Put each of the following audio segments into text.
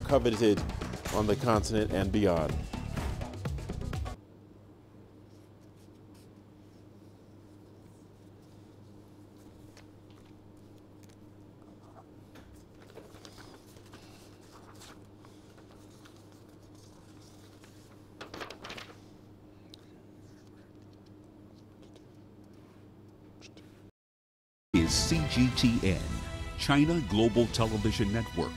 coveted on the continent and beyond. Is CGTN, China Global Television Network.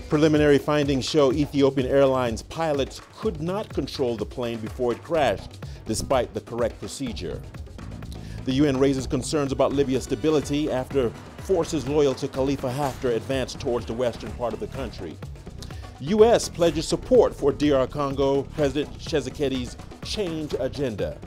Preliminary findings show Ethiopian Airlines pilots could not control the plane before it crashed, despite the correct procedure. The UN raises concerns about Libya's stability after forces loyal to Khalifa Haftar advance towards the western part of the country. U.S. pledges support for DR Congo President Tshisekedi's change agenda.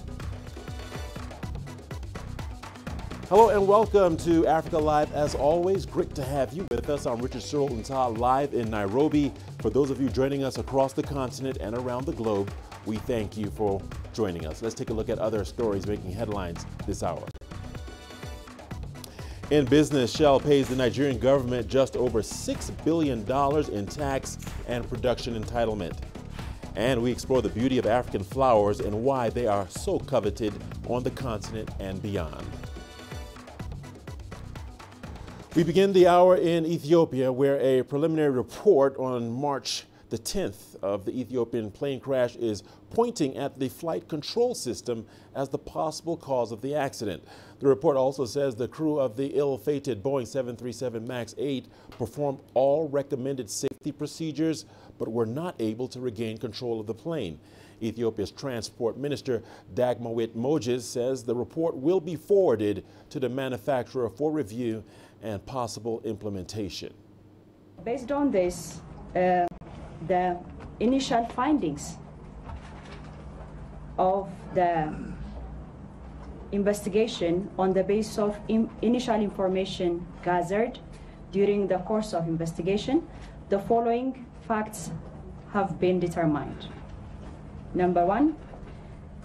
Hello and welcome to Africa Live. As always, great to have you with us. I'm Richard Nta live in Nairobi. For those of you joining us across the continent and around the globe, we thank you for joining us. Let's take a look at other stories making headlines this hour. In business, Shell pays the Nigerian government just over $6 billion in tax and production entitlement. And we explore the beauty of African flowers and why they are so coveted on the continent and beyond. We begin the hour in Ethiopia, where a preliminary report on March the 10th of the Ethiopian plane crash is pointing at the flight control system as the possible cause of the accident. The report also says the crew of the ill-fated Boeing 737 MAX 8 performed all recommended safety procedures, but were not able to regain control of the plane. Ethiopia's Transport Minister Dagmawit Moses says the report will be forwarded to the manufacturer for review and possible implementation. Based on this, the initial findings of the investigation on the basis of initial information gathered during the course of investigation, the following facts have been determined. Number one,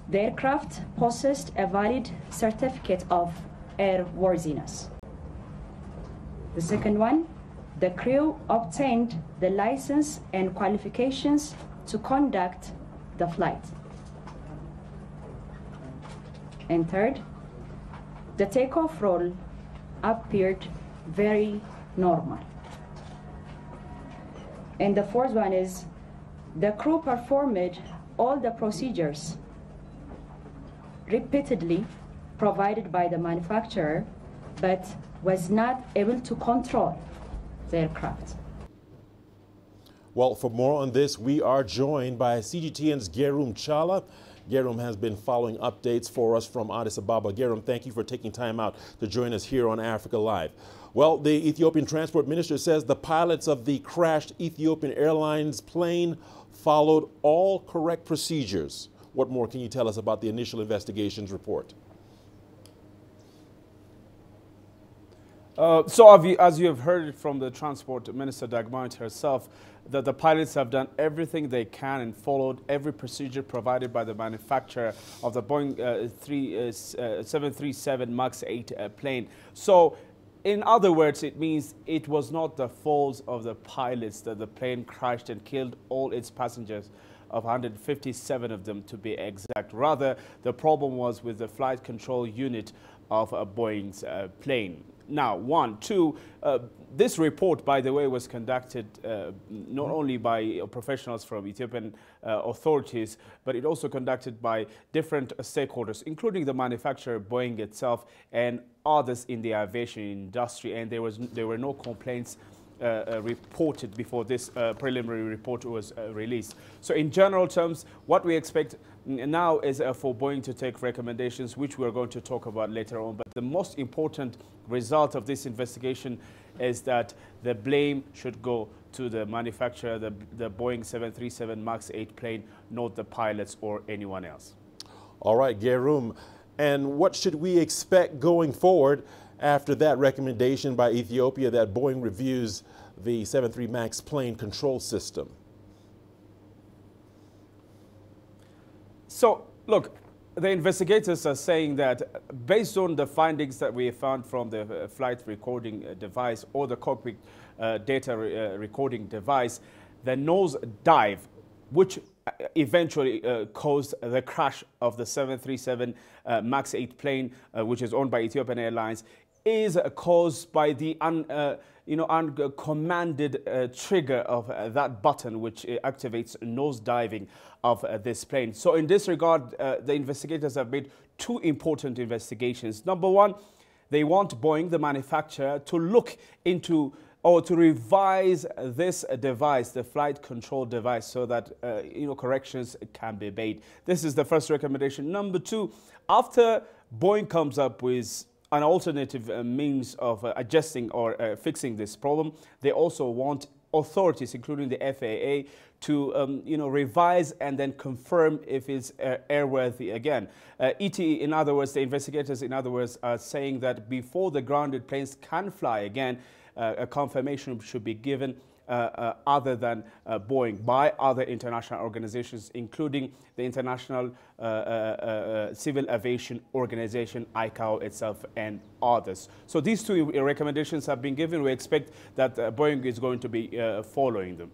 the aircraft possessed a valid certificate of airworthiness. The second one, the crew obtained the license and qualifications to conduct the flight. And third, the takeoff roll appeared very normal. And the fourth one is the crew performed all the procedures repeatedly provided by the manufacturer, but was not able to control the aircraft. Well, for more on this, we are joined by CGTN's Gerum Chala. Gerum has been following updates for us from Addis Ababa. Gerum, thank you for taking time out to join us here on Africa Live. Well, the Ethiopian Transport Minister says the pilots of the crashed Ethiopian Airlines plane followed all correct procedures. What more can you tell us about the initial investigations report? As you have heard from the Transport Minister Dagmawit herself, that the pilots have done everything they can and followed every procedure provided by the manufacturer of the Boeing 737 MAX 8 plane. So, in other words, it means it was not the fault of the pilots that the plane crashed and killed all its passengers, of 157 of them to be exact. Rather, the problem was with the flight control unit of Boeing's plane. Now, this report, by the way, was conducted not only by professionals from Ethiopian authorities, but it also conducted by different stakeholders, including the manufacturer, Boeing itself, and others in the aviation industry. And there were no complaints reported before this preliminary report was released. So in general terms, what we expect now is for Boeing to take recommendations, which we're going to talk about later on. But the most important result of this investigation is that the blame should go to the manufacturer, the Boeing 737 MAX 8 plane, not the pilots or anyone else. All right, Gerum. And what should we expect going forward after that recommendation by Ethiopia that Boeing reviews the 73 MAX plane control system? So, look, the investigators are saying that based on the findings that we found from the flight recording device or the cockpit data recording device, the nose dive, which eventually caused the crash of the 737 MAX 8 plane, which is owned by Ethiopian Airlines, is caused by the uncommanded trigger of that button, which activates nose diving of this plane. So in this regard, the investigators have made two important investigations. Number one, they want Boeing, the manufacturer, to look into or to revise this device, the flight control device, so that corrections can be made. This is the first recommendation. Number two, after Boeing comes up with an alternative means of adjusting or fixing this problem, they also want authorities, including the FAA, to revise and then confirm if it's airworthy again. in other words, the investigators, in other words, are saying that before the grounded planes can fly again, a confirmation should be given other than Boeing by other international organizations, including the International Civil Aviation Organization, ICAO itself, and others. So these two recommendations have been given. We expect that Boeing is going to be following them.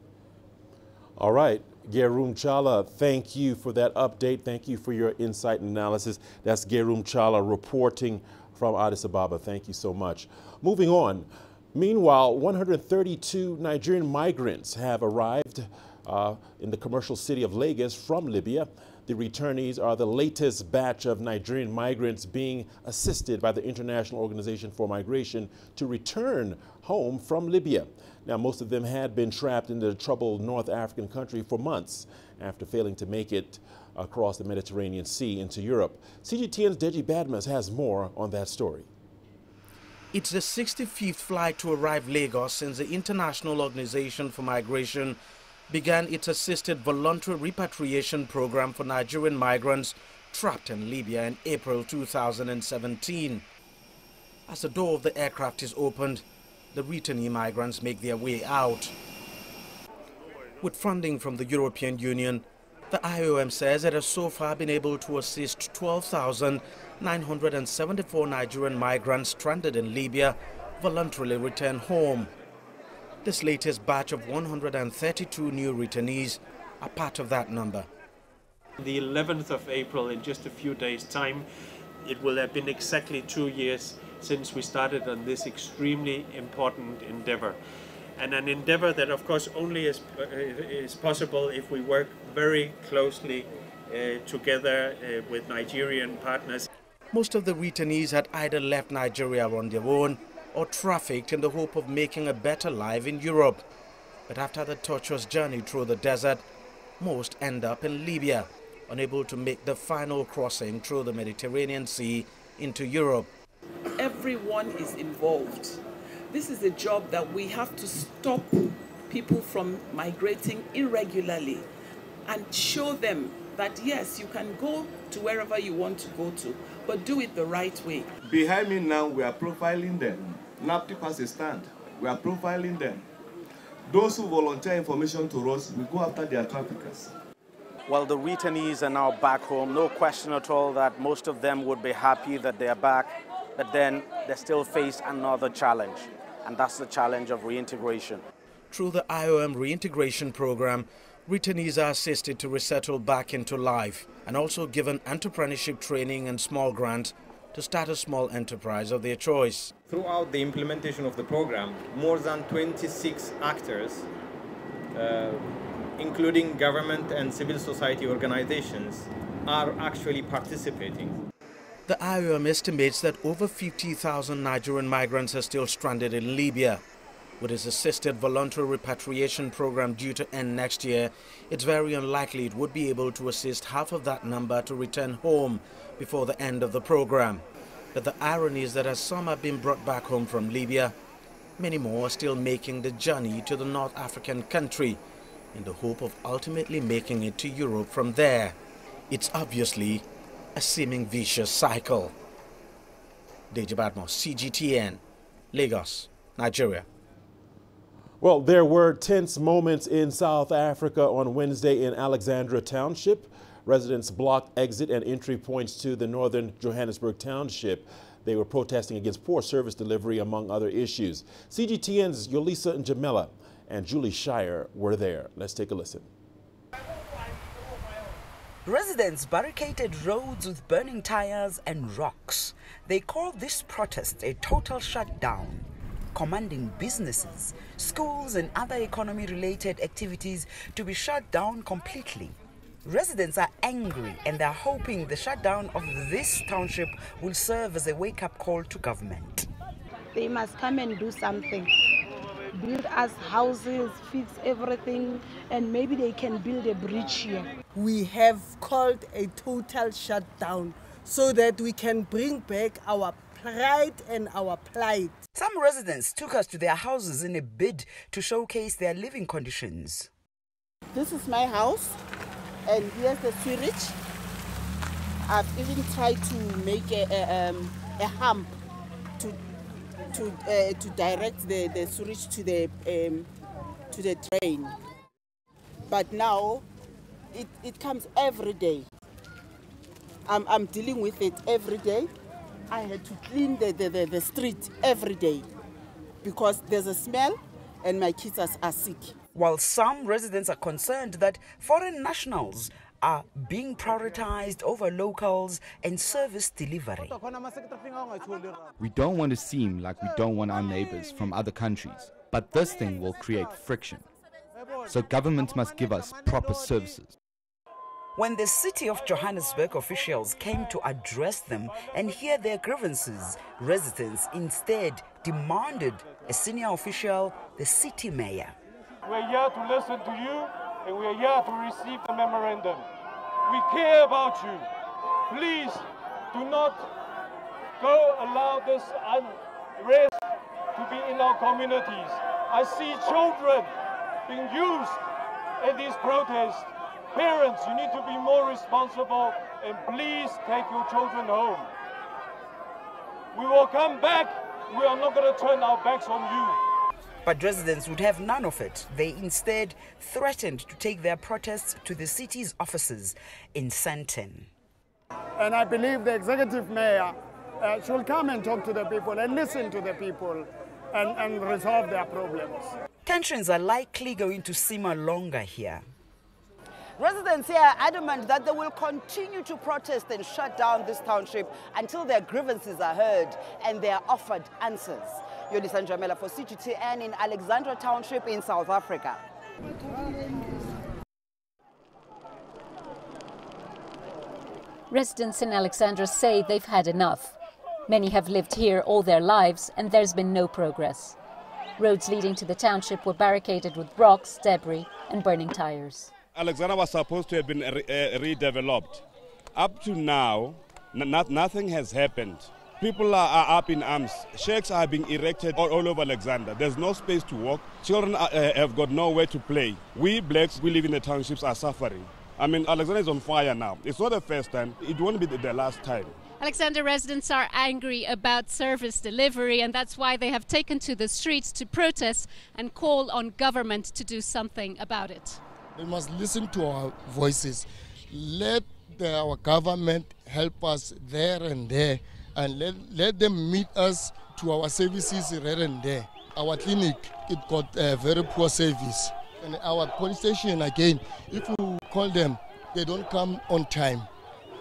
All right. Gerum Chala, thank you for that update. Thank you for your insight and analysis. That's Gerum Chala reporting from Addis Ababa. Thank you so much. Moving on. Meanwhile, 132 Nigerian migrants have arrived in the commercial city of Lagos from Libya. The returnees are the latest batch of Nigerian migrants being assisted by the International Organization for Migration to return home from Libya. Now, most of them had been trapped in the troubled North African country for months after failing to make it across the Mediterranean Sea into Europe. CGTN's Deji Badmus has more on that story. It's the 65th flight to arrive Lagos since the International Organization for Migration began its assisted voluntary repatriation program for Nigerian migrants trapped in Libya in April 2017. As the door of the aircraft is opened, the returnee migrants make their way out. With funding from the European Union, the IOM says it has so far been able to assist 12,974 Nigerian migrants stranded in Libya voluntarily return home. This latest batch of 132 new returnees are part of that number. The 11th of April, in just a few days' time, it will have been exactly 2 years since we started on this extremely important endeavor. And an endeavor that, of course, only is possible if we work very closely together with Nigerian partners. Most of the returnees had either left Nigeria on their own or trafficked in the hope of making a better life in Europe. But after the tortuous journey through the desert, most end up in Libya, unable to make the final crossing through the Mediterranean Sea into Europe. Everyone is involved. This is a job that we have to stop people from migrating irregularly and show them that yes, you can go to wherever you want to go to, but do it the right way. Behind me now, we are profiling them. NAPTIP has a stand. We are profiling them. Those who volunteer information to us, we go after their traffickers. Well, the returnees are now back home. No question at all that most of them would be happy that they are back, but then they still face another challenge, and that's the challenge of reintegration. Through the IOM reintegration program, returnees are assisted to resettle back into life and also given entrepreneurship training and small grants to start a small enterprise of their choice. Throughout the implementation of the program, more than 26 actors, including government and civil society organizations, are actually participating. The IOM estimates that over 50,000 Nigerian migrants are still stranded in Libya. With its assisted voluntary repatriation program due to end next year, it's very unlikely it would be able to assist half of that number to return home before the end of the program. But the irony is that as some have been brought back home from Libya, many more are still making the journey to the North African country in the hope of ultimately making it to Europe from there. It's obviously a seeming vicious cycle. Deji Badmus, CGTN, Lagos, Nigeria. Well, there were tense moments in South Africa on Wednesday in Alexandra Township. Residents blocked exit and entry points to the northern Johannesburg Township. They were protesting against poor service delivery, among other issues. CGTN's Yolisa Njamela and Julie Shire were there. Let's take a listen. Residents barricaded roads with burning tires and rocks. They called this protest a total shutdown, commanding businesses, schools and other economy-related activities to be shut down completely. Residents are angry and they're hoping the shutdown of this township will serve as a wake-up call to government. They must come and do something. Build us houses, fix everything, and maybe they can build a bridge here. We have called a total shutdown so that we can bring back our pride and our plight. Some residents took us to their houses in a bid to showcase their living conditions. This is my house, and here's the sewage. I've even tried to make a hump to direct the sewage to the drain. But now it comes every day. I'm dealing with it every day. I had to clean the street every day because there's a smell and my kids are sick. While some residents are concerned that foreign nationals are being prioritized over locals and service delivery. We don't want to seem like we don't want our neighbors from other countries, but this thing will create friction. So government must give us proper services. When the city of Johannesburg officials came to address them and hear their grievances, residents instead demanded a senior official, the city mayor. We're here to listen to you and we're here to receive the memorandum. We care about you. Please do not allow this unrest to be in our communities. I see children being used in these protests. Parents, you need to be more responsible and please take your children home. We will come back. We are not going to turn our backs on you. But residents would have none of it. They instead threatened to take their protests to the city's offices in Sandton. And I believe the executive mayor should come and talk to the people and listen to the people and resolve their problems. Tensions are likely going to simmer longer here. Residents here are adamant that they will continue to protest and shut down this township until their grievances are heard and they are offered answers. Yolisa Njamela for CGTN in Alexandra Township in South Africa. Residents in Alexandra say they've had enough. Many have lived here all their lives and there's been no progress. Roads leading to the township were barricaded with rocks, debris and burning tires. Alexandra was supposed to have been redeveloped. Up to now, nothing has happened. People are up in arms. Shacks are being erected all over Alexandra. There's no space to walk. Children have got nowhere to play. We blacks, we live in the townships, are suffering. I mean, Alexandra is on fire now. It's not the first time. It won't be the last time. Alexandra residents are angry about service delivery, and that's why they have taken to the streets to protest and call on government to do something about it. They must listen to our voices. Let our government help us there and there, and let them meet us to our services there and there. Our clinic, it got very poor service. And our police station, again, if you call them, they don't come on time.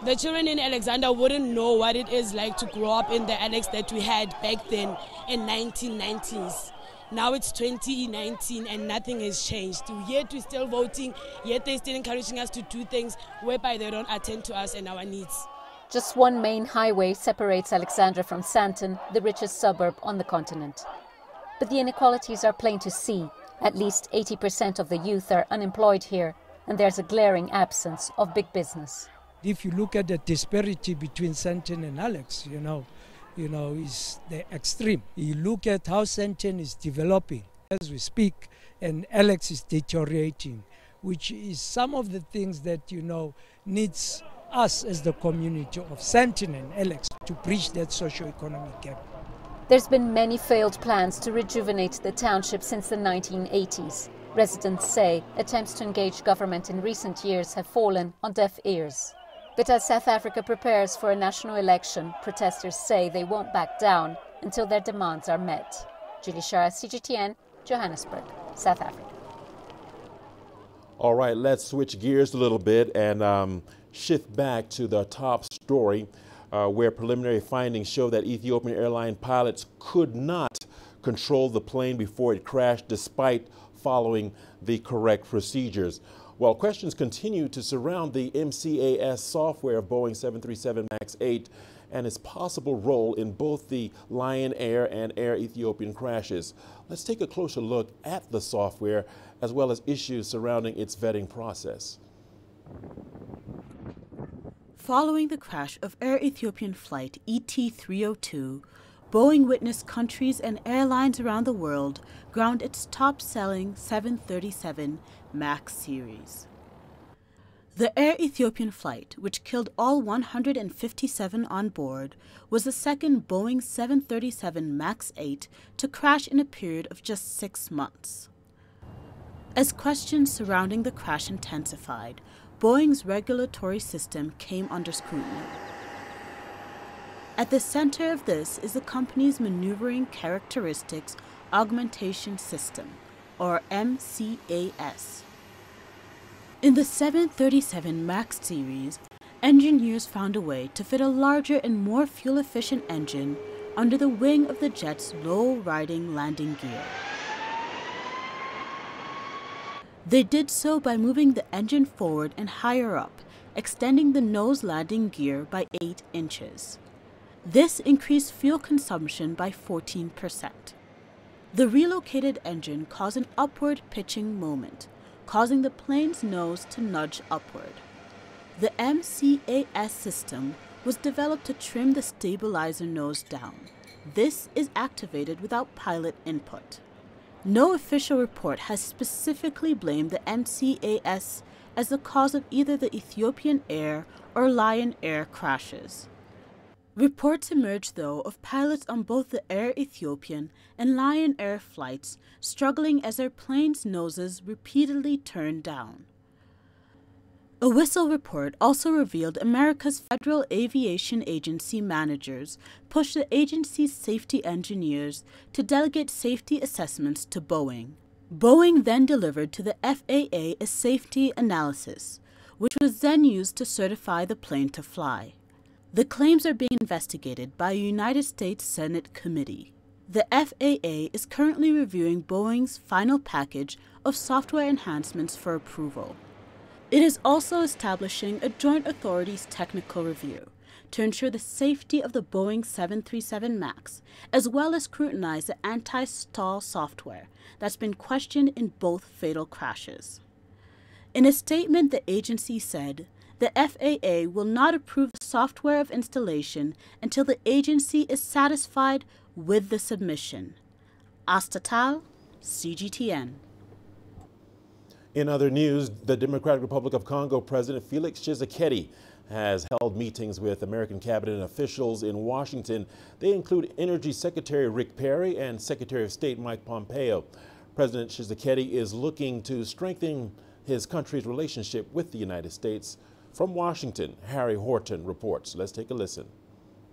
The children in Alexandra wouldn't know what it is like to grow up in the Alex that we had back then in 1990s. Now it's 2019 and nothing has changed. Yet we're still voting, yet they're still encouraging us to do things whereby they don't attend to us and our needs. Just one main highway separates Alexandra from Sandton, the richest suburb on the continent. But the inequalities are plain to see. At least 80% of the youth are unemployed here, and there's a glaring absence of big business. If you look at the disparity between Sandton and Alex, is the extreme. You look at how Sandton is developing as we speak, and Alex is deteriorating, which is some of the things that, needs us as the community of Sandton and Alex to bridge that socio-economic gap. There's been many failed plans to rejuvenate the township since the 1980s. Residents say attempts to engage government in recent years have fallen on deaf ears. But as South Africa prepares for a national election, protesters say they won't back down until their demands are met. Julie Shara, CGTN, Johannesburg, South Africa. All right, let's switch gears a little bit and shift back to the top story where preliminary findings show that Ethiopian airline pilots could not control the plane before it crashed despite following the correct procedures. Well, questions continue to surround the MCAS software of Boeing 737 MAX 8 and its possible role in both the Lion Air and Air Ethiopian crashes. Let's take a closer look at the software as well as issues surrounding its vetting process. Following the crash of Air Ethiopian flight ET302, Boeing witnessed countries and airlines around the world ground its top-selling 737 MAX series. The Air Ethiopian flight, which killed all 157 on board, was the second Boeing 737 MAX 8 to crash in a period of just 6 months. As questions surrounding the crash intensified, Boeing's regulatory system came under scrutiny. At the center of this is the company's Maneuvering Characteristics Augmentation System, or MCAS. In the 737 MAX series, engineers found a way to fit a larger and more fuel-efficient engine under the wing of the jet's low-riding landing gear. They did so by moving the engine forward and higher up, extending the nose landing gear by 8 inches. This increased fuel consumption by 14%. The relocated engine caused an upward pitching moment, causing the plane's nose to nudge upward. The MCAS system was developed to trim the stabilizer nose down. This is activated without pilot input. No official report has specifically blamed the MCAS as the cause of either the Ethiopian Air or Lion Air crashes. Reports emerged, though, of pilots on both the Air Ethiopian and Lion Air flights struggling as their planes' noses repeatedly turned down. A whistle report also revealed America's Federal Aviation Agency managers pushed the agency's safety engineers to delegate safety assessments to Boeing. Boeing then delivered to the FAA a safety analysis, which was then used to certify the plane to fly. The claims are being investigated by a United States Senate committee. The FAA is currently reviewing Boeing's final package of software enhancements for approval. It is also establishing a joint authorities technical review to ensure the safety of the Boeing 737 MAX, as well as scrutinize the anti-stall software that's been questioned in both fatal crashes. In a statement, the agency said, the FAA will not approve the software of installation until the agency is satisfied with the submission. Astatal, CGTN. In other news, the Democratic Republic of Congo President Felix Tshisekedi has held meetings with American cabinet officials in Washington. They include Energy Secretary Rick Perry and Secretary of State Mike Pompeo. President Tshisekedi is looking to strengthen his country's relationship with the United States. From Washington, Harry Horton reports. Let's take a listen.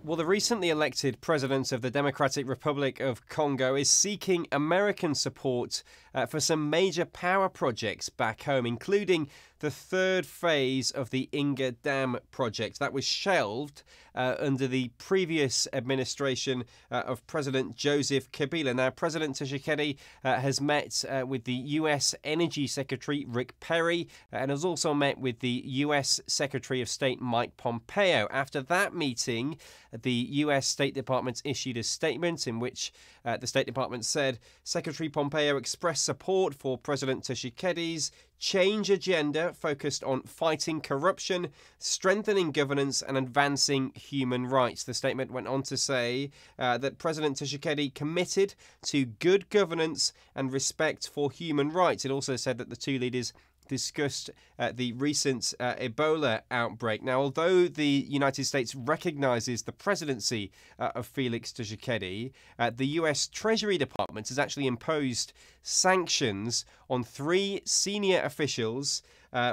Well, the recently elected president of the Democratic Republic of Congo is seeking American support for some major power projects back home, including the third phase of the Inga Dam project that was shelved under the previous administration of President Joseph Kabila. Now, President Tshisekedi has met with the U.S. Energy Secretary Rick Perry and has also met with the U.S. Secretary of State Mike Pompeo. After that meeting, the U.S. State Department issued a statement in which the State Department said Secretary Pompeo expressed support for President Tshisekedi's change agenda focused on fighting corruption, strengthening governance and advancing human rights. The statement went on to say that President Tshisekedi committed to good governance and respect for human rights. It also said that the two leaders discussed the recent Ebola outbreak. Now, although the United States recognizes the presidency of Felix Tshisekedi, the US Treasury Department has actually imposed sanctions on 3 senior officials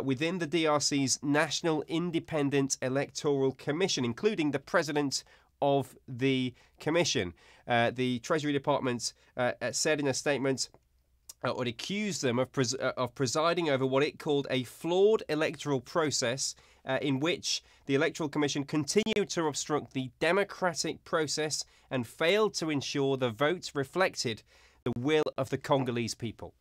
within the DRC's National Independent Electoral Commission, including the president of the commission. The Treasury Department said in a statement, or accused them of presiding over what it called a flawed electoral process in which the Electoral Commission continued to obstruct the democratic process and failed to ensure the votes reflected the will of the Congolese people.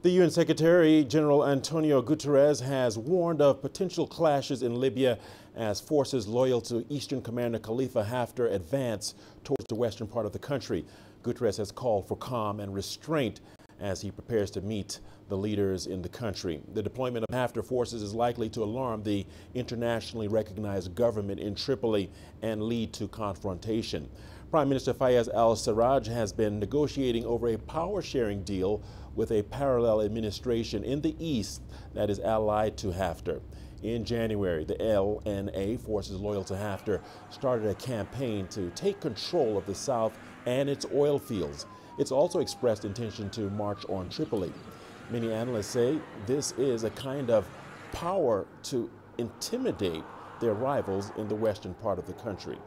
The UN Secretary General Antonio Guterres has warned of potential clashes in Libya as forces loyal to Eastern Commander Khalifa Haftar advance towards the western part of the country. Guterres has called for calm and restraint as he prepares to meet the leaders in the country. The deployment of Haftar forces is likely to alarm the internationally recognized government in Tripoli and lead to confrontation. Prime Minister Fayez al-Sarraj has been negotiating over a power-sharing deal with a parallel administration in the east that is allied to Haftar. In January, the LNA, forces loyal to Haftar, started a campaign to take control of the south and its oil fields. It's also expressed intention to march on Tripoli. Many analysts say this is a kind of power to intimidate their rivals in the western part of the country.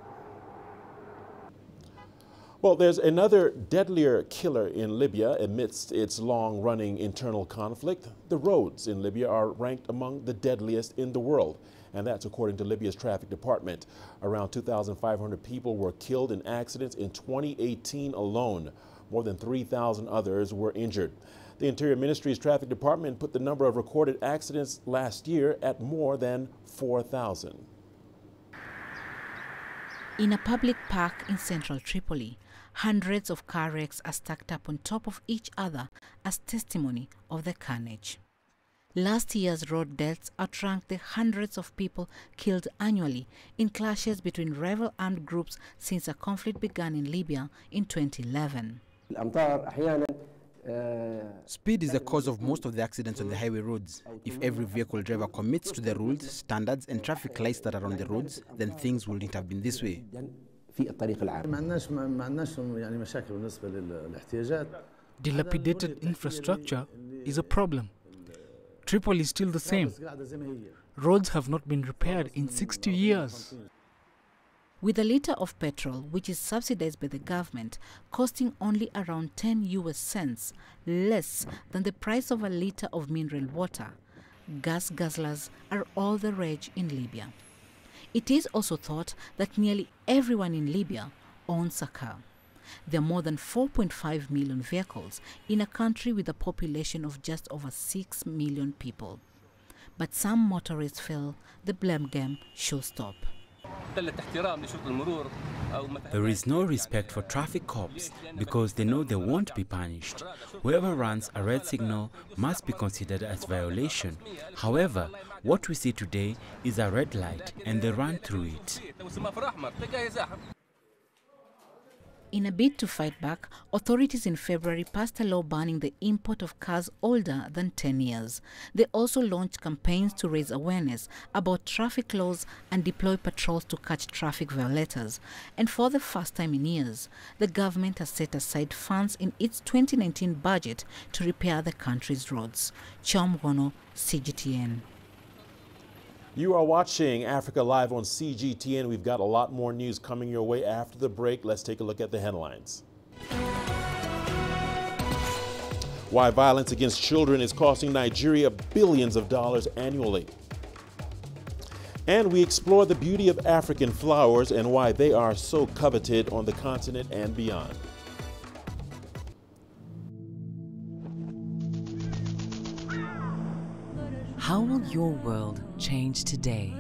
Well, there's another deadlier killer in Libya amidst its long-running internal conflict. The roads in Libya are ranked among the deadliest in the world, and that's according to Libya's traffic department. Around 2,500 people were killed in accidents in 2018 alone. More than 3,000 others were injured. The Interior Ministry's traffic department put the number of recorded accidents last year at more than 4,000. In a public park in central Tripoli, hundreds of car wrecks are stacked up on top of each other as testimony of the carnage. Last year's road deaths outranked the hundreds of people killed annually in clashes between rival armed groups since a conflict began in Libya in 2011. Speed is the cause of most of the accidents on the highway roads. If every vehicle driver commits to the rules, standards and traffic lights that are on the roads, then things wouldn't have been this way. Dilapidated infrastructure is a problem. Tripoli is still the same. Roads have not been repaired in 60 years. With a liter of petrol, which is subsidized by the government, costing only around 10 US cents, less than the price of a liter of mineral water, gas guzzlers are all the rage in Libya. It is also thought that nearly everyone in Libya owns a car. There are more than 4.5 million vehicles in a country with a population of just over 6 million people. But some motorists feel the blame game should stop. There is no respect for traffic cops because they know they won't be punished. Whoever runs a red signal must be considered as violation. However, what we see today is a red light and they run through it. In a bid to fight back, authorities in February passed a law banning the import of cars older than 10 years. They also launched campaigns to raise awareness about traffic laws and deploy patrols to catch traffic violators. And for the first time in years, the government has set aside funds in its 2019 budget to repair the country's roads. Jomo, CGTN. You are watching Africa Live on CGTN. We've got a lot more news coming your way after the break. Let's take a look at the headlines. Why violence against children is costing Nigeria billions of dollars annually. And we explore the beauty of African flowers and why they are so coveted on the continent and beyond. How will your world change today?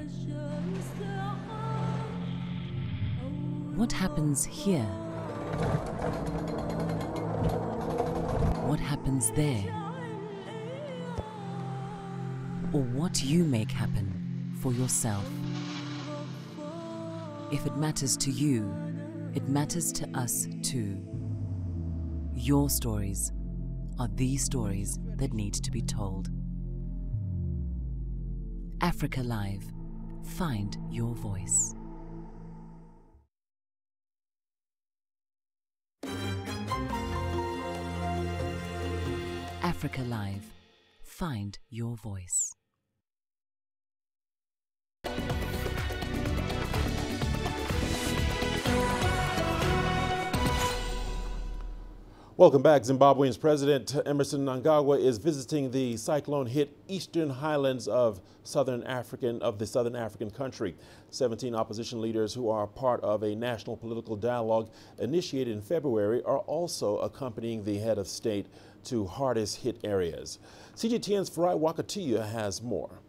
What happens here? What happens there? Or what you make happen for yourself? If it matters to you, it matters to us too. Your stories, are these stories that need to be told. Africa Live. Find your voice. Africa Live. Find your voice. Welcome back. Zimbabwe's President Emmerson Mnangagwa is visiting the cyclone-hit eastern highlands of the southern African country. 17 opposition leaders who are part of a national political dialogue initiated in February are also accompanying the head of state to hardest hit areas. CGTN's Farai Wakatiya has more.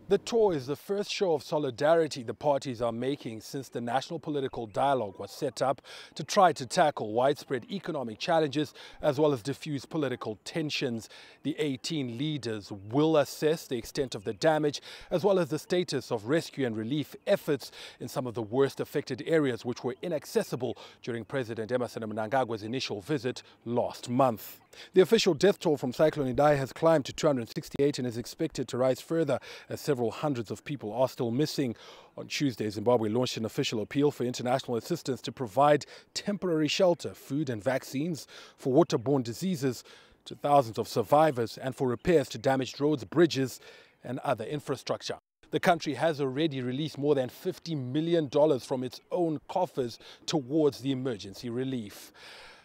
The tour is the first show of solidarity the parties are making since the National Political Dialogue was set up to try to tackle widespread economic challenges as well as diffuse political tensions. The 18 leaders will assess the extent of the damage as well as the status of rescue and relief efforts in some of the worst affected areas which were inaccessible during President Emmerson Mnangagwa's initial visit last month. The official death toll from Cyclone Nta has climbed to 268 and is expected to rise further as several hundreds of people are still missing. On Tuesday, Zimbabwe launched an official appeal for international assistance to provide temporary shelter, food and vaccines for waterborne diseases to thousands of survivors and for repairs to damaged roads, bridges and other infrastructure. The country has already released more than $50 million from its own coffers towards the emergency relief.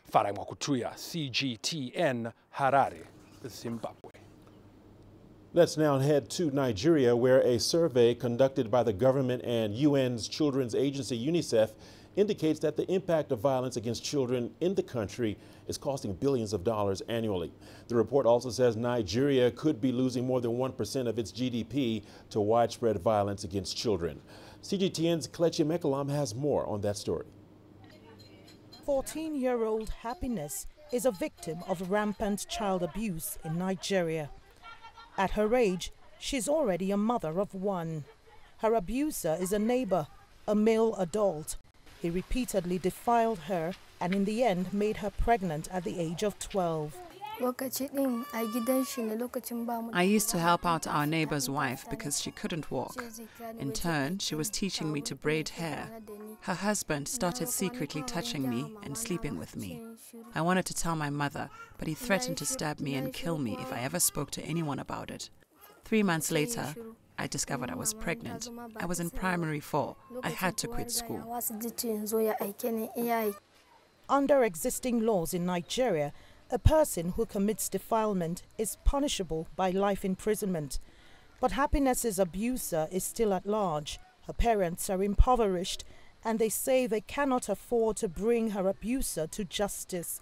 Farai Wakatiya, CGTN, Harare, Zimbabwe. Let's now head to Nigeria, where a survey conducted by the government and UN's children's agency UNICEF indicates that the impact of violence against children in the country is costing billions of dollars annually. The report also says Nigeria could be losing more than 1% of its GDP to widespread violence against children. CGTN's Kelechi Mekalam has more on that story. 14-year-old Happiness is a victim of rampant child abuse in Nigeria. At her age, she's already a mother of one. Her abuser is a neighbor, a male adult. He repeatedly defiled her and in the end made her pregnant at the age of 12. I used to help out our neighbor's wife because she couldn't walk. In turn, she was teaching me to braid hair. Her husband started secretly touching me and sleeping with me. I wanted to tell my mother, but he threatened to stab me and kill me if I ever spoke to anyone about it. 3 months later, I discovered I was pregnant. I was in primary 4. I had to quit school. Under existing laws in Nigeria, a person who commits defilement is punishable by life imprisonment. But Happiness's abuser is still at large. Her parents are impoverished and they say they cannot afford to bring her abuser to justice.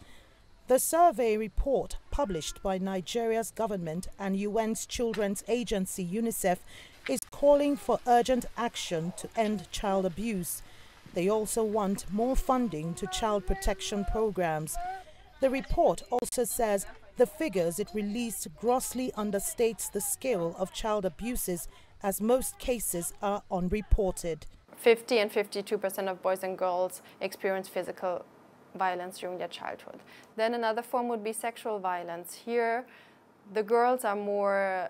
The survey report published by Nigeria's government and UN's children's agency UNICEF is calling for urgent action to end child abuse. They also want more funding to child protection programs. The report also says the figures it released grossly understates the scale of child abuses, as most cases are unreported. 50 and 52% of boys and girls experience physical violence during their childhood. Then another form would be sexual violence. Here, the girls are more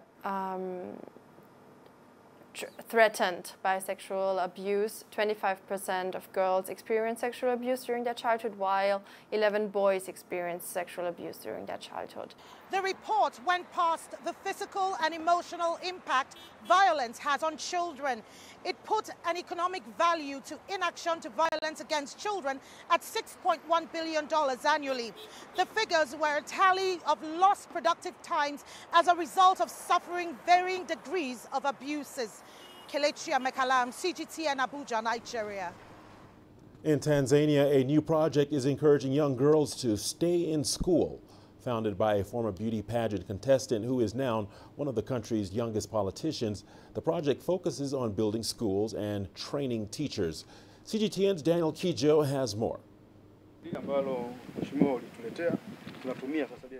threatened by sexual abuse. 25% of girls experience sexual abuse during their childhood, while 11 boys experience sexual abuse during their childhood. The report went past the physical and emotional impact violence has on children. It put an economic value to inaction to violence against children at $6.1 billion annually. The figures were a tally of lost productive times as a result of suffering varying degrees of abuses. Kelechi Mekalam, CGTN, Abuja, Nigeria. In Tanzania, a new project is encouraging young girls to stay in school. Founded by a former beauty pageant contestant who is now one of the country's youngest politicians, the project focuses on building schools and training teachers. CGTN's Daniel Kijo has more.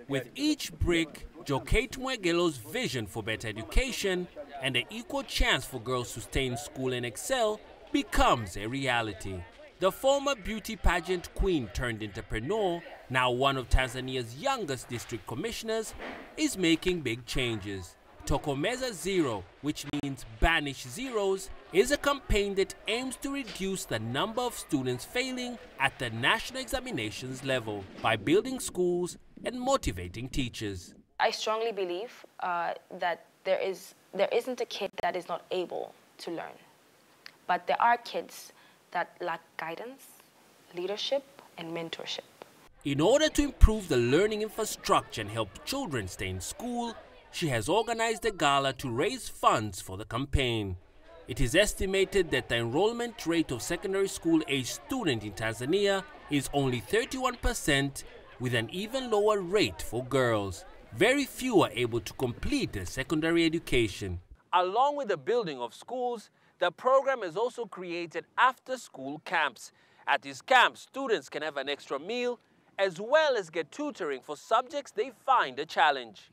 With each brick, Jokate Mwegelo's vision for better education and an equal chance for girls to stay in school and excel becomes a reality. The former beauty pageant queen turned entrepreneur, now one of Tanzania's youngest district commissioners, is making big changes. Tokomeza Zero, which means banish zeros, is a campaign that aims to reduce the number of students failing at the national examinations level by building schools and motivating teachers. I strongly believe that there isn't a kid that is not able to learn, but there are kids that lack guidance, leadership, and mentorship. In order to improve the learning infrastructure and help children stay in school, she has organized a gala to raise funds for the campaign. It is estimated that the enrollment rate of secondary school-age students in Tanzania is only 31%, with an even lower rate for girls. Very few are able to complete their secondary education. Along with the building of schools, the program has also created after-school camps. At these camps, students can have an extra meal as well as get tutoring for subjects they find a challenge.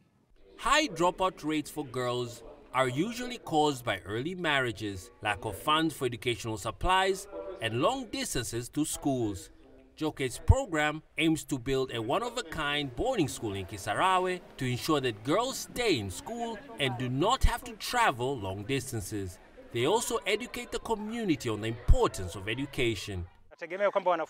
High dropout rates for girls are usually caused by early marriages, lack of funds for educational supplies, and long distances to schools. Joke's program aims to build a one-of-a-kind boarding school in Kisarawe to ensure that girls stay in school and do not have to travel long distances. They also educate the community on the importance of education.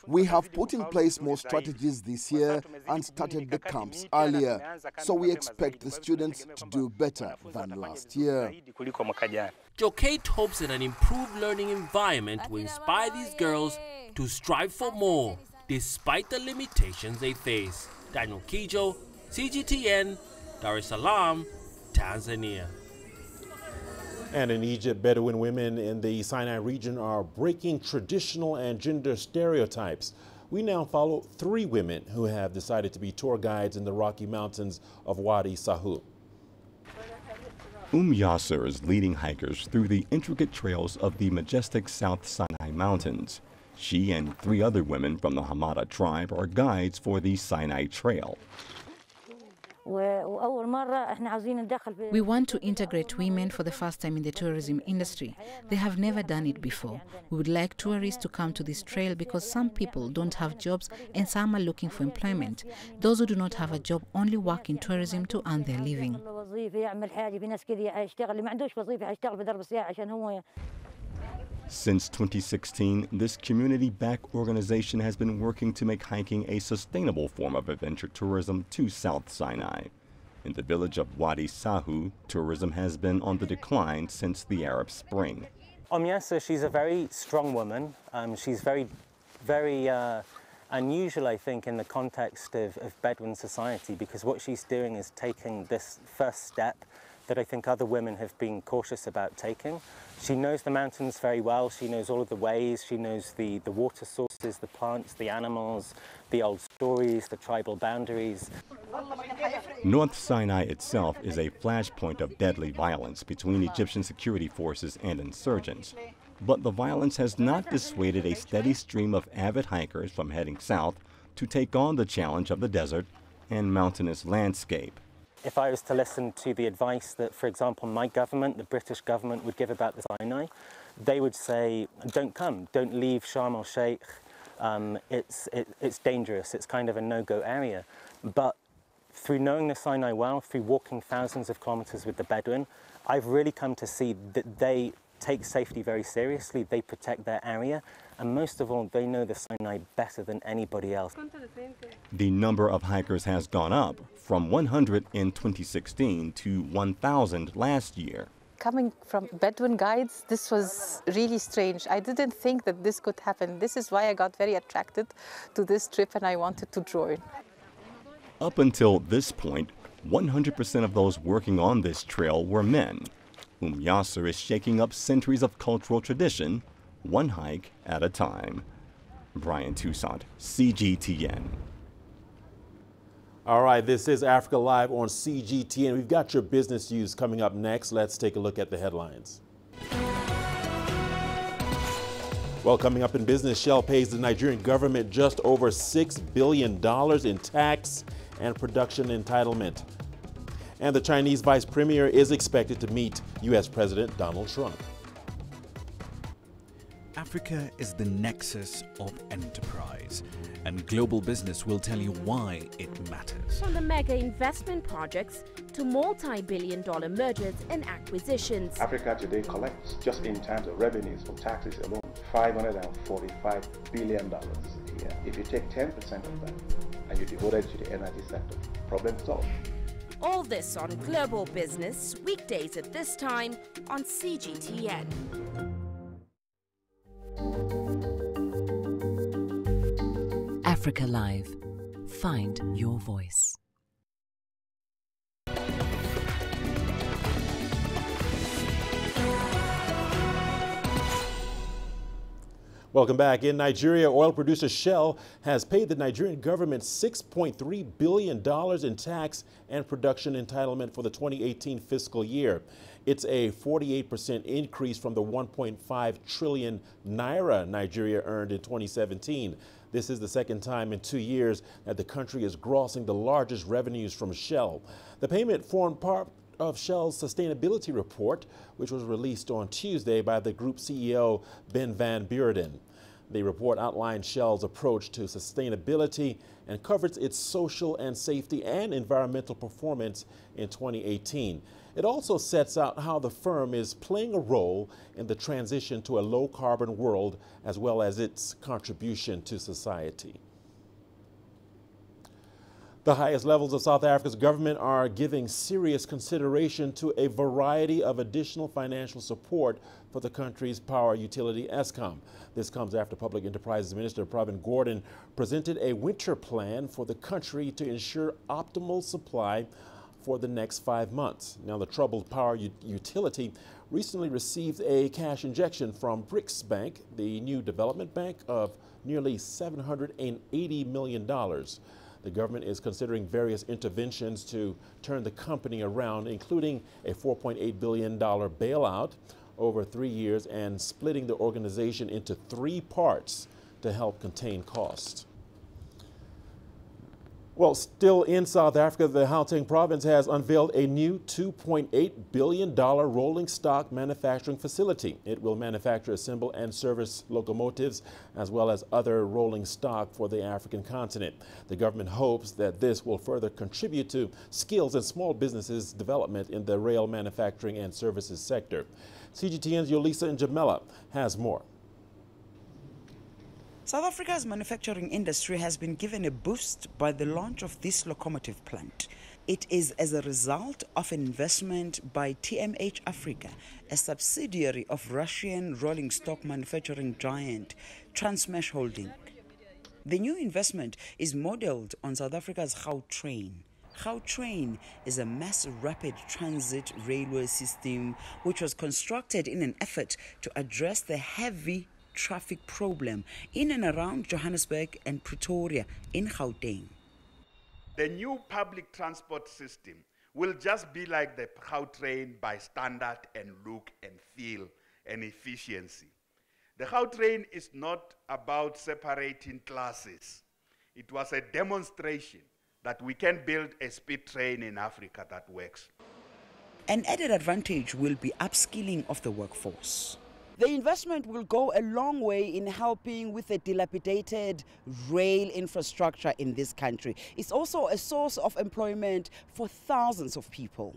We have put in place more strategies this year and started the camps earlier, so we expect the students to do better than last year. Jokate hopes that an improved learning environment will inspire these girls to strive for more, despite the limitations they face. Daniel Kijo, CGTN, Dar es Salaam, Tanzania. And in Egypt, Bedouin women in the Sinai region are breaking traditional and gender stereotypes. We now follow 3 women who have decided to be tour guides in the Rocky Mountains of Wadi Sahu. Yasser is leading hikers through the intricate trails of the majestic South Sinai Mountains. She and 3 other women from the Hamada tribe are guides for the Sinai Trail. We want to integrate women for the first time in the tourism industry. They have never done it before. We would like tourists to come to this trail because some people don't have jobs and some are looking for employment. Those who do not have a job only work in tourism to earn their living. Since 2016, this community-backed organization has been working to make hiking a sustainable form of adventure tourism to South Sinai. In the village of Wadi Sahu, tourism has been on the decline since the Arab Spring. Yasser, she's a very strong woman. She's very unusual, I think, in the context of Bedouin society, because what she's doing is taking this first step that I think other women have been cautious about taking. She knows the mountains very well. She knows all of the ways. She knows the water sources, the plants, the animals, the old stories, the tribal boundaries. North Sinai itself is a flashpoint of deadly violence between Egyptian security forces and insurgents. But the violence has not dissuaded a steady stream of avid hikers from heading south to take on the challenge of the desert and mountainous landscape. If I was to listen to the advice that, for example, my government, the British government, would give about the Sinai, they would say, don't come, don't leave Sharm el-Sheikh, it's dangerous, it's kind of a no-go area. But through knowing the Sinai well, through walking thousands of kilometers with the Bedouin, I've really come to see that they take safety very seriously, they protect their area, and most of all, they know the Sinai better than anybody else. The number of hikers has gone up from 100 in 2016 to 1,000 last year. Coming from Bedouin guides, this was really strange. I didn't think that this could happen. This is why I got very attracted to this trip and I wanted to join. Up until this point, 100% of those working on this trail were men. Yasser is shaking up centuries of cultural tradition, one hike at a time. Brian Toussaint, CGTN. All right, this is Africa Live on CGTN. We've got your business news coming up next. Let's take a look at the headlines. Well, coming up in business, Shell pays the Nigerian government just over $6 billion in tax and production entitlement. And the Chinese vice premier is expected to meet U.S. President Donald Trump. Africa is the nexus of enterprise, and global business will tell you why it matters. From the mega investment projects to multi-billion-dollar mergers and acquisitions. Africa today collects, just in terms of revenues from taxes alone, $545 billion a year. If you take 10% of that and you devote it to the energy sector, problem solved. All this on Global Business, weekdays at this time on CGTN. Africa Live. Find your voice. Welcome back. In Nigeria, oil producer Shell has paid the Nigerian government $6.3 billion in tax and production entitlement for the 2018 fiscal year. It's a 48% increase from the 1.5 trillion naira Nigeria earned in 2017. This is the second time in 2 years that the country is grossing the largest revenues from Shell. The payment formed part of Shell's sustainability report, which was released on Tuesday by the group CEO Ben Van Beurden. The report outlined Shell's approach to sustainability and covers its social and safety and environmental performance in 2018. It also sets out how the firm is playing a role in the transition to a low-carbon world, as well as its contribution to society. The highest levels of South Africa's government are giving serious consideration to a variety of additional financial support for the country's power utility Eskom. This comes after Public Enterprises Minister Pravin Gordhan presented a winter plan for the country to ensure optimal supply for the next 5 months. Now, the troubled power utility recently received a cash injection from BRICS Bank, the new development bank, of nearly $780 million. The government is considering various interventions to turn the company around, including a $4.8 billion bailout over 3 years and splitting the organization into 3 parts to help contain costs. Well, still in South Africa, the Gauteng province has unveiled a new $2.8 billion rolling stock manufacturing facility. It will manufacture, assemble, and service locomotives, as well as other rolling stock for the African continent. The government hopes that this will further contribute to skills and small businesses development in the rail manufacturing and services sector. CGTN's Yolisa Njamela has more. South Africa's manufacturing industry has been given a boost by the launch of this locomotive plant. It is as a result of an investment by TMH Africa, a subsidiary of Russian rolling stock manufacturing giant Transmesh Holding. The new investment is modeled on South Africa's Gautrain. Gautrain is a mass rapid transit railway system which was constructed in an effort to address the heavy traffic problem in and around Johannesburg and Pretoria in Gauteng. The new public transport system will just be like the Gautrain by standard and look and feel and efficiency. The Gautrain is not about separating classes. It was a demonstration that we can build a speed train in Africa that works. An added advantage will be upskilling of the workforce. The investment will go a long way in helping with the dilapidated rail infrastructure in this country. It's also a source of employment for thousands of people.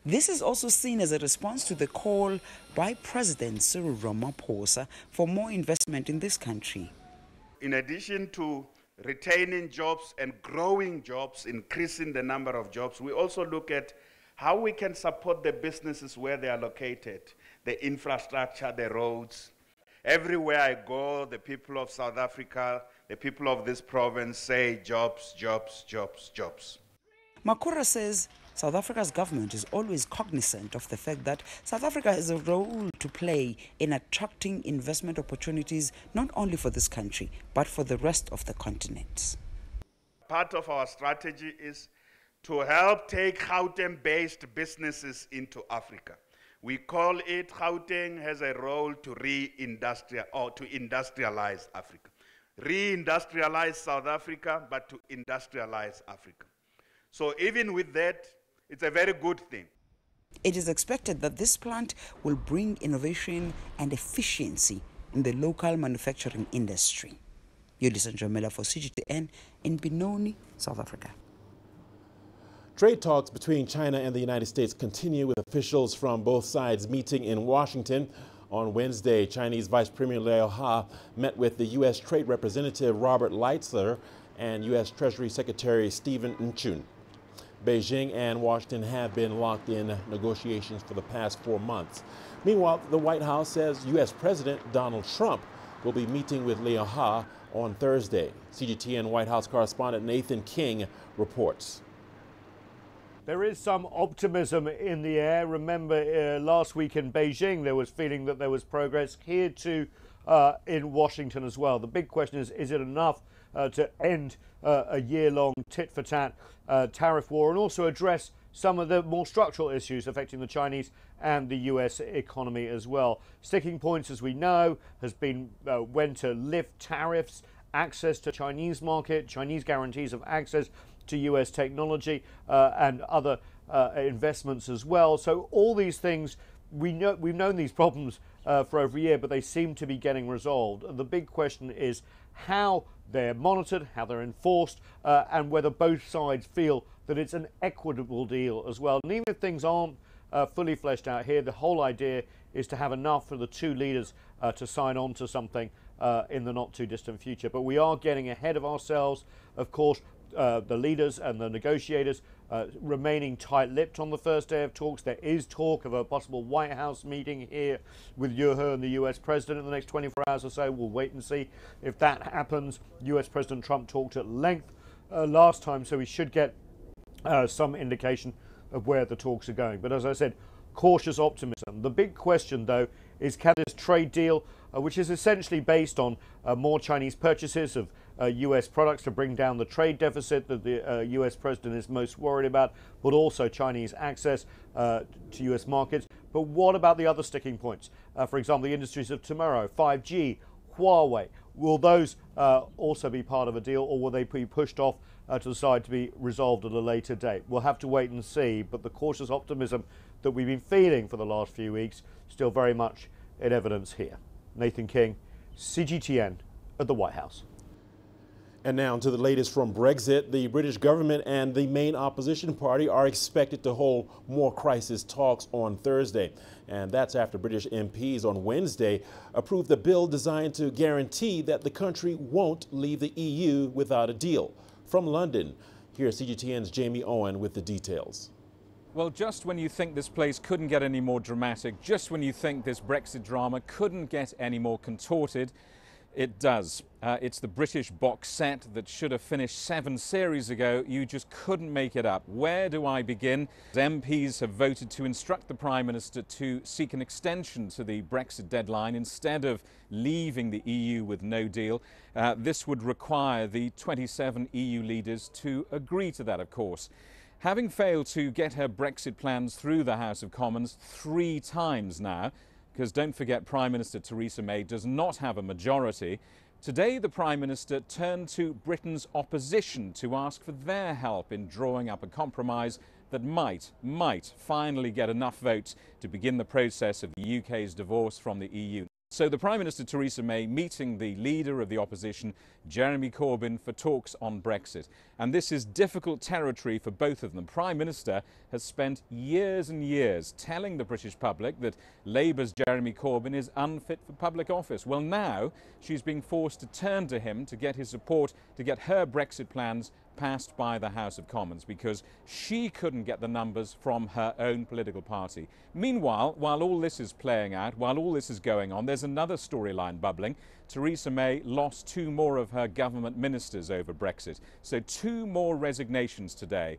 This is also seen as a response to the call by President Cyril Ramaphosa for more investment in this country. In addition to retaining jobs and growing jobs, increasing the number of jobs, we also look at how we can support the businesses where they are located, the infrastructure, the roads. Everywhere I go, the people of South Africa, the people of this province say jobs, jobs, jobs, jobs. Makura says South Africa's government is always cognizant of the fact that South Africa has a role to play in attracting investment opportunities not only for this country, but for the rest of the continent. Part of our strategy is to help take Gauteng-based businesses into Africa. We call it Gauteng has a role to industrialize Africa. Re-industrialize South Africa, but to industrialize Africa. So even with that, it's a very good thing. It is expected that this plant will bring innovation and efficiency in the local manufacturing industry. Yolisa Njomela for CGTN in Benoni, South Africa. Trade talks between China and the United States continue, with officials from both sides meeting in Washington. On Wednesday, Chinese Vice Premier Liu Ha met with the U.S. Trade Representative Robert Lighthizer and U.S. Treasury Secretary Stephen Nta. Beijing and Washington have been locked in negotiations for the past 4 months. Meanwhile, the White House says U.S. President Donald Trump will be meeting with Liu Ha on Thursday. CGTN White House correspondent Nathan King reports. There is some optimism in the air. Remember, last week in Beijing, there was feeling that there was progress. Here too in Washington as well. The big question is it enough to end a year-long tit-for-tat tariff war and also address some of the more structural issues affecting the Chinese and the US economy as well. Sticking points, as we know, has been when to lift tariffs, access to Chinese market, Chinese guarantees of access to US technology and other investments as well. So all these things, we've known these problems for over a year, but they seem to be getting resolved. And the big question is how they're monitored, how they're enforced, and whether both sides feel that it's an equitable deal as well. And even if things aren't fully fleshed out here, the whole idea is to have enough for the two leaders to sign on to something in the not too distant future. But we are getting ahead of ourselves. Of course, the leaders and the negotiators remaining tight-lipped on the first day of talks. There is talk of a possible White House meeting here with Liu Ha and the US President in the next 24 hours or so. We'll wait and see if that happens. US President Trump talked at length last time, so we should get some indication of where the talks are going. But as I said, cautious optimism. The big question, though, is can this trade deal, which is essentially based on more Chinese purchases of US products to bring down the trade deficit that the US president is most worried about, but also Chinese access to US markets. But what about the other sticking points? For example, the industries of tomorrow, 5G, Huawei. Will those also be part of a deal, or will they be pushed off to the side to be resolved at a later date? We'll have to wait and see, but the cautious optimism that we've been feeling for the last few weeks still very much in evidence here. Nathan King, CGTN at the White House. And now to the latest from Brexit. The British government and the main opposition party are expected to hold more crisis talks on Thursday. And that's after British MPs on Wednesday approved a bill designed to guarantee that the country won't leave the EU without a deal. From London, here's CGTN's Jamie Owen with the details. Well, just when you think this place couldn't get any more dramatic, just when you think this Brexit drama couldn't get any more contorted, it does. It's the British box set that should have finished 7 series ago. You just couldn't make it up. Where do I begin? MPs have voted to instruct the Prime Minister to seek an extension to the Brexit deadline instead of leaving the EU with no deal. This would require the 27 EU leaders to agree to that, of course. Having failed to get her Brexit plans through the House of Commons 3 times now, because don't forget Prime Minister Theresa May does not have a majority, today the Prime Minister turned to Britain's opposition to ask for their help in drawing up a compromise that might finally get enough votes to begin the process of the UK's divorce from the EU. So the Prime Minister Theresa May meeting the leader of the opposition, Jeremy Corbyn, for talks on Brexit. And this is difficult territory for both of them. Prime Minister has spent years and years telling the British public that Labour's Jeremy Corbyn is unfit for public office. Well, now she's being forced to turn to him to get his support to get her Brexit plans passed by the House of Commons because she couldn't get the numbers from her own political party. Meanwhile, while all this is playing out, while all this is going on, there's another storyline bubbling. Theresa May lost 2 more of her government ministers over Brexit. So 2 more resignations today.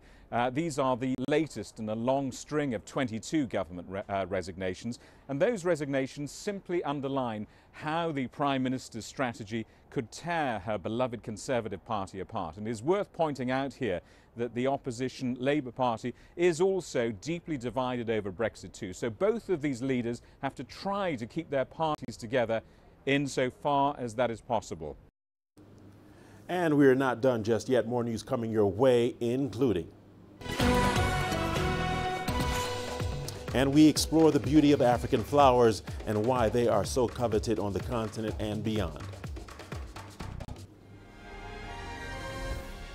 These are the latest in a long string of 22 government resignations. And those resignations simply underline how the Prime Minister's strategy could tear her beloved Conservative Party apart. And it is worth pointing out here that the opposition Labour Party is also deeply divided over Brexit too. So both of these leaders have to try to keep their parties together insofar as that is possible. And we're not done just yet. More news coming your way, including And we explore the beauty of African flowers and why they are so coveted on the continent and beyond.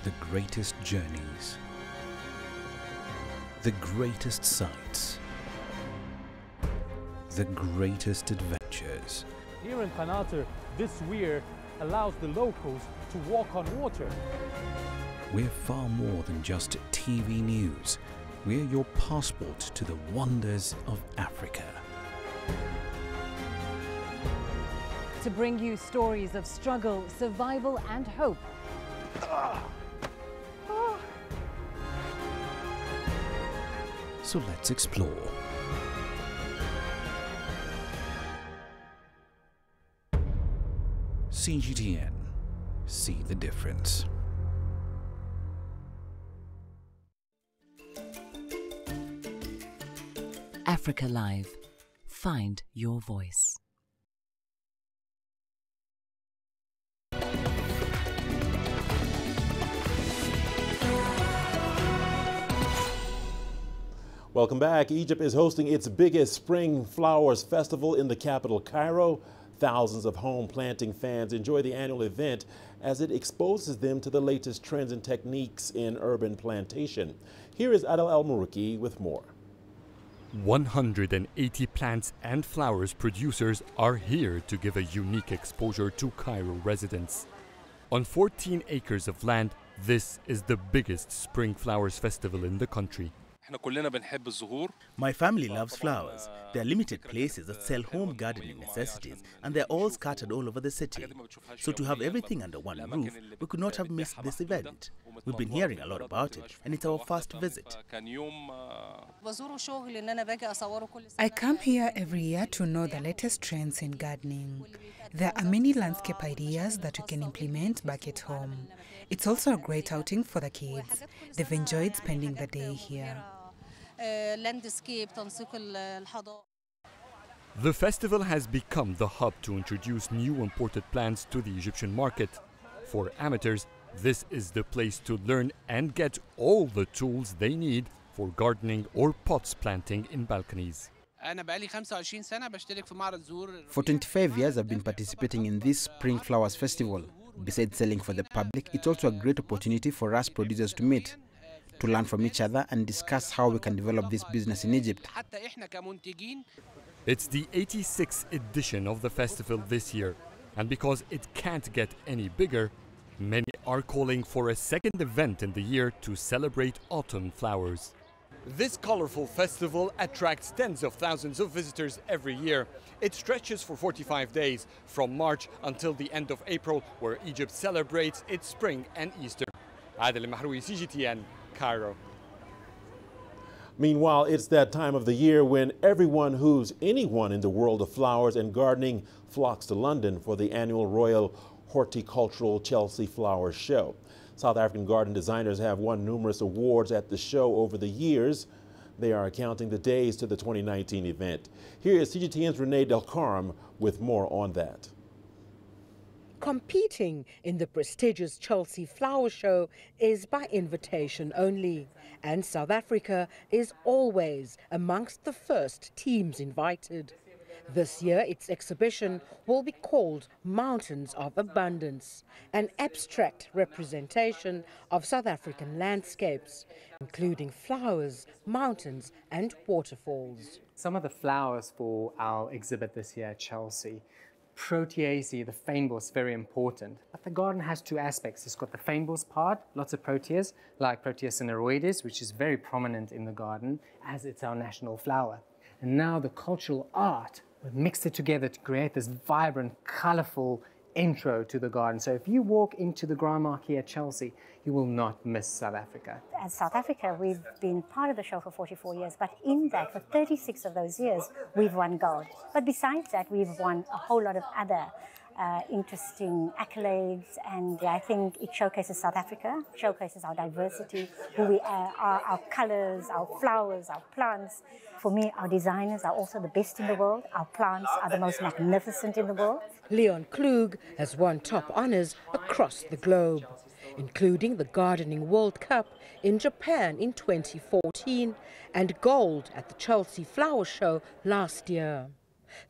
The greatest journeys, the greatest sights, the greatest adventures. Here in Kenyatta, this weir allows the locals to walk on water. We're far more than just TV news. We're your passport to the wonders of Africa. To bring you stories of struggle, survival and hope. So let's explore. CGTN. See the difference. Africa Live. Find your voice. Welcome back. Egypt is hosting its biggest Spring Flowers Festival in the capital, Cairo. Thousands of home planting fans enjoy the annual event as it exposes them to the latest trends and techniques in urban plantation. Here is Adel El-Marouki with more. 180 plants and flowers producers are here to give a unique exposure to Cairo residents. On 14 acres of land, this is the biggest Spring Flowers Festival in the country. My family loves flowers. There are limited places that sell home gardening necessities, and they're all scattered all over the city. So to have everything under one roof, we could not have missed this event. We've been hearing a lot about it, and it's our first visit. I come here every year to know the latest trends in gardening. There are many landscape ideas that you can implement back at home. It's also a great outing for the kids. They've enjoyed spending the day here. The festival has become the hub to introduce new imported plants to the Egyptian market. For amateurs, this is the place to learn and get all the tools they need for gardening or pots planting in balconies. For 25 years, I've been participating in this Spring Flowers Festival. Besides selling for the public, it's also a great opportunity for us producers to meet, to learn from each other and discuss how we can develop this business in Egypt. It's the 86th edition of the festival this year, and because it can't get any bigger, many are calling for a second event in the year to celebrate autumn flowers. This colorful festival attracts tens of thousands of visitors every year. It stretches for 45 days, from March until the end of April, where Egypt celebrates its spring and Easter. Adel El-Marouki, CGTN, Cairo. Meanwhile, it's that time of the year when everyone who's anyone in the world of flowers and gardening flocks to London for the annual Royal Horticultural Chelsea Flowers Show. South African garden designers have won numerous awards at the show over the years. They are counting the days to the 2019 event. Here is CGTN's Renee Delcarme with more on that. Competing in the prestigious Chelsea Flower Show is by invitation only, and South Africa is always amongst the first teams invited. This year, its exhibition will be called Mountains of Abundance, an abstract representation of South African landscapes, including flowers, mountains and waterfalls. Some of the flowers for our exhibit this year at Chelsea, Proteaceae, the fynbos, very important. But the garden has two aspects. It's got the fynbos part, lots of proteas, like Proteus cineroides, which is very prominent in the garden, as it's our national flower. And now the cultural art, we've mixed it together to create this vibrant, colorful intro to the garden. So if you walk into the Grand Marquis at Chelsea, you will not miss South Africa. As South Africa, we've been part of the show for 44 years, but in that, for 36 of those years, we've won gold. But besides that, we've won a whole lot of other interesting accolades, and I think it showcases South Africa, showcases our diversity, who we are, our colors, our flowers, our plants. For me, our designers are also the best in the world. Our plants are the most magnificent in the world. Leon Klug has won top honors across the globe. including the Gardening World Cup in Japan in 2014 and gold at the Chelsea Flower Show last year.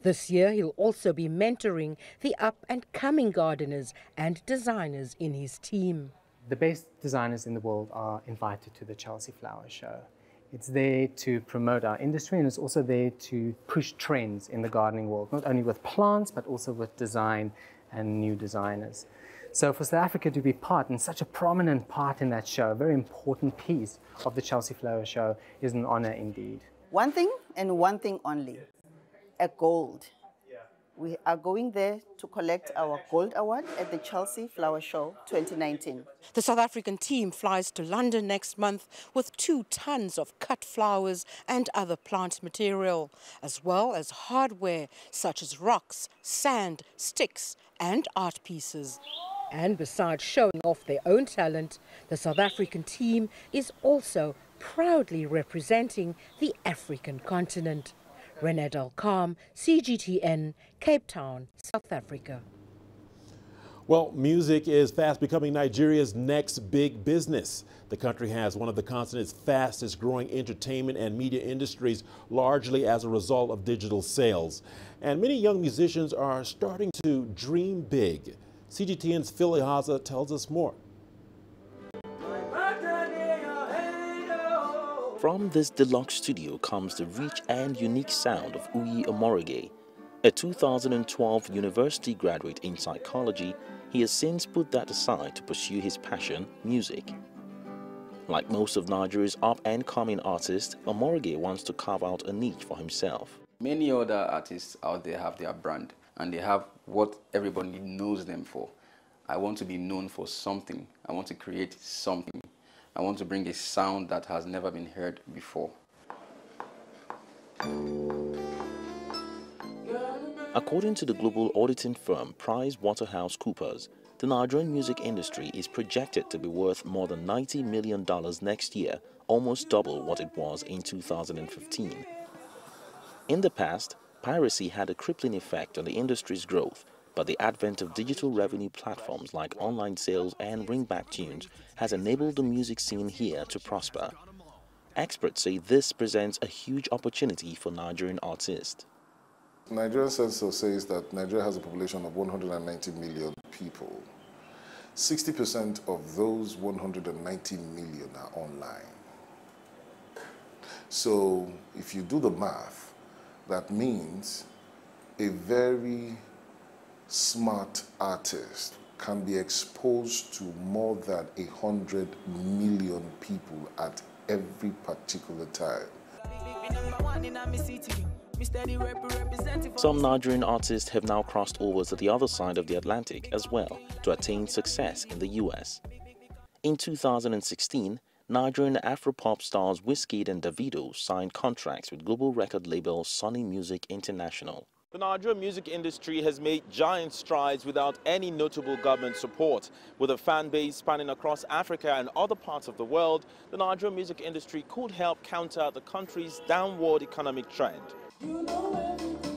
This year, he'll also be mentoring the up-and-coming gardeners and designers in his team. The best designers in the world are invited to the Chelsea Flower Show. It's there to promote our industry, and it's also there to push trends in the gardening world, not only with plants, but also with design and new designers. So for South Africa to be part, and such a prominent part in that show, a very important piece of the Chelsea Flower Show, is an honor indeed. One thing and one thing only, a gold. We are going there to collect our gold award at the Chelsea Flower Show 2019. The South African team flies to London next month with 2 tons of cut flowers and other plant material, as well as hardware such as rocks, sand, sticks and art pieces. And besides showing off their own talent, the South African team is also proudly representing the African continent. Renee Dalcom, CGTN, Cape Town, South Africa. Well, music is fast becoming Nigeria's next big business. The country has one of the continent's fastest growing entertainment and media industries, largely as a result of digital sales. And many young musicians are starting to dream big. CGTN's Phil Ihaza tells us more. From this deluxe studio comes the rich and unique sound of Uyi Omorige. A 2012 university graduate in psychology, he has since put that aside to pursue his passion, music. Like most of Nigeria's up-and-coming artists, Omorige wants to carve out a niche for himself. Many other artists out there have their brand, and they have what everybody knows them for. I want to be known for something. I want to create something. I want to bring a sound that has never been heard before. According to the global auditing firm PricewaterhouseCoopers, the Nigerian music industry is projected to be worth more than $90 million next year, almost double what it was in 2015. In the past, piracy had a crippling effect on the industry's growth, but the advent of digital revenue platforms like online sales and ringback tunes has enabled the music scene here to prosper. Experts say this presents a huge opportunity for Nigerian artists. Nigerian census says that Nigeria has a population of 190 million people. 60% of those 190 million are online. So if you do the math, that means a very smart artist can be exposed to more than 100 million people at every particular time. Some Nigerian artists have now crossed over to the other side of the Atlantic as well to attain success in the US. In 2016, Nigerian Afropop stars Wizkid and Davido signed contracts with global record label Sony Music International. The Nigerian music industry has made giant strides without any notable government support. With a fan base spanning across Africa and other parts of the world, the Nigerian music industry could help counter the country's downward economic trend.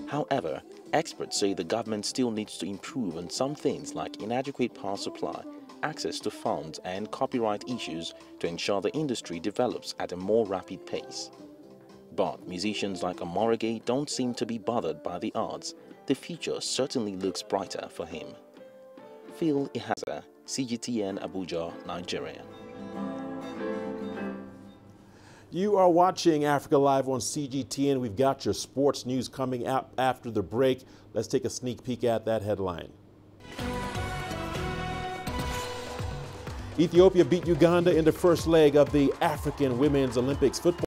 However, experts say the government still needs to improve on some things like inadequate power supply, access to funds and copyright issues to ensure the industry develops at a more rapid pace. But musicians like Omorige don't seem to be bothered by the odds. The future certainly looks brighter for him. Phil Ihaza, CGTN Abuja, Nigeria. You are watching Africa Live on CGTN. We've got your sports news coming up after the break. Let's take a sneak peek at that headline. Ethiopia beat Uganda in the first leg of the African Women's Olympics football.